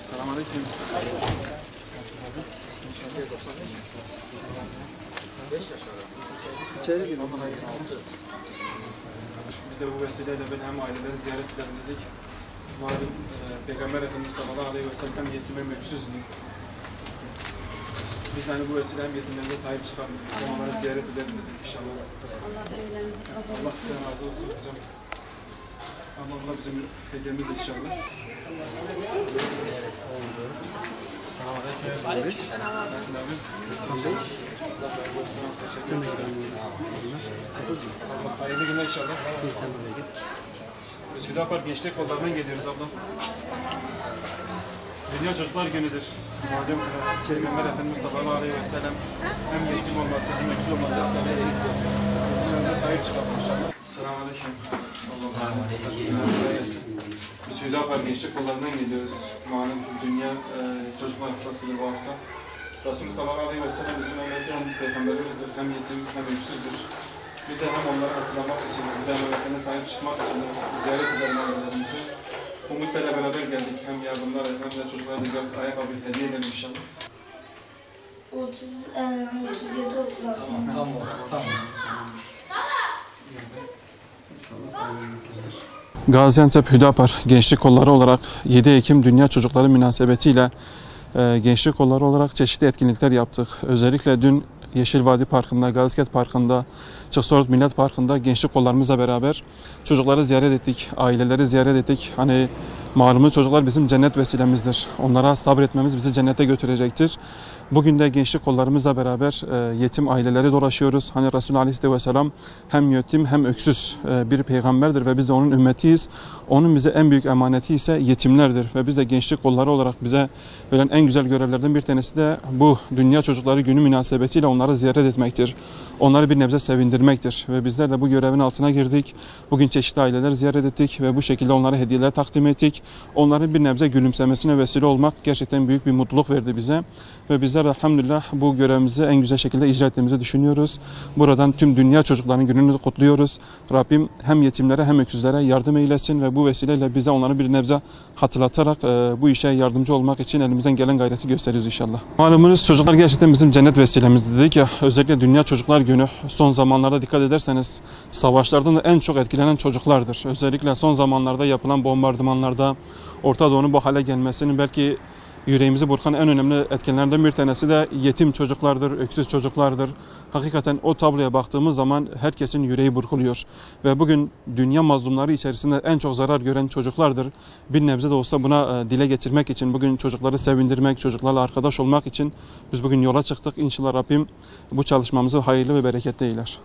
Selamünaleyküm. İçeri girin. Biz de bu vesileyle böyle hem aileleri ziyaret edelim dedik. Malum Peygamber Efendimiz sallallahu aleyhi ve sellem yetime mülksüzdü. Biz de hani bu vesile hem yetimlerine sahip çıkalım dedik. Onları ziyaret edelim dedik inşallah. Allah sizden razı olsun hocam. Allah bizim hediyemiz de inşallah. Selamünaleyküm. Nasılsın abi? Nasılsın? Sen de gidelim. Hayırlı günler inşallah. Sen de git. Biz Hüdapar Gençlik Kolları'ndan geliyoruz abla. Dünya Çocuklar Günü'dür. Malum Peygamber Efendimiz sallallahu aleyhi ve sellem hem yetim olması hem öksüz olması hasebiyle bunlara sahip çıkalım inşallah. Selamünaleyküm. Biz Hüdapar Gençlik Kolları'ndan geliyoruz. Malum Dünya Çocuklar Haftası'dır bu hafta. Resulullah sallallahu aleyhi ve sellem bizim hem peygamberimizdir, hem yetim hem öksüzdür. Biz de hem onları hatırlamak için, bize emanetlerine sahip çıkmak için ziyaret edelim ailelerimizi. Umutlarla beraber geldik. Hem yardımlar hem de çocuklara da biraz ayakkabı hediye edelim inşallah. 37-36. Tamam. Gaziantep Hüdapar Gençlik Kolları olarak 7 Ekim Dünya Çocukları münasebetiyle Gençlik Kolları olarak çeşitli etkinlikler yaptık. Özellikle dün Yeşil Vadi Parkı'nda, Gazisket Parkı'nda, Çıksorot Millet Parkı'nda gençlik kollarımızla beraber çocukları ziyaret ettik, aileleri ziyaret ettik. Hani malumunuz çocuklar bizim cennet vesilemizdir. Onlara sabretmemiz bizi cennete götürecektir. Bugün de gençlik kollarımızla beraber yetim aileleri dolaşıyoruz. Hani Resulullah Aleyhisselatü Vesselam hem yetim hem öksüz bir peygamberdir ve biz de onun ümmetiyiz. Onun bize en büyük emaneti ise yetimlerdir ve biz de gençlik kolları olarak bize verilen en güzel görevlerden bir tanesi de bu Dünya Çocukları Günü münasebetiyle onları ziyaret etmektir. Onları bir nebze sevindirmektir ve bizler de bu görevin altına girdik. Bugün çeşitli aileler ziyaret ettik ve bu şekilde onlara hediyeler takdim ettik. Onların bir nebze gülümsemesine vesile olmak gerçekten büyük bir mutluluk verdi bize ve bizler de elhamdülillah bu görevimizi en güzel şekilde icra ettiğimizi düşünüyoruz. Buradan tüm dünya çocuklarının gününü kutluyoruz. Rabbim hem yetimlere hem öksüzlere yardım eylesin ve bu vesileyle bize onları bir nebze hatırlatarak bu işe yardımcı olmak için elimizden gelen gayreti gösteriyoruz inşallah. Malumunuz çocuklar gerçekten bizim cennet vesilemiz dedik ya, özellikle Dünya Çocuklar Günü son zamanlarda dikkat ederseniz savaşlardan da en çok etkilenen çocuklardır. Özellikle son zamanlarda yapılan bombardımanlarda Orta Doğu'nun bu hale gelmesinin belki yüreğimizi burkan en önemli etkenlerden bir tanesi de yetim çocuklardır, öksüz çocuklardır. Hakikaten o tabloya baktığımız zaman herkesin yüreği burkuluyor. Ve bugün dünya mazlumları içerisinde en çok zarar gören çocuklardır. Bir nebze de olsa buna dile getirmek için, bugün çocukları sevindirmek, çocuklarla arkadaş olmak için biz bugün yola çıktık. İnşallah Rabbim bu çalışmamızı hayırlı ve bereketli eyler.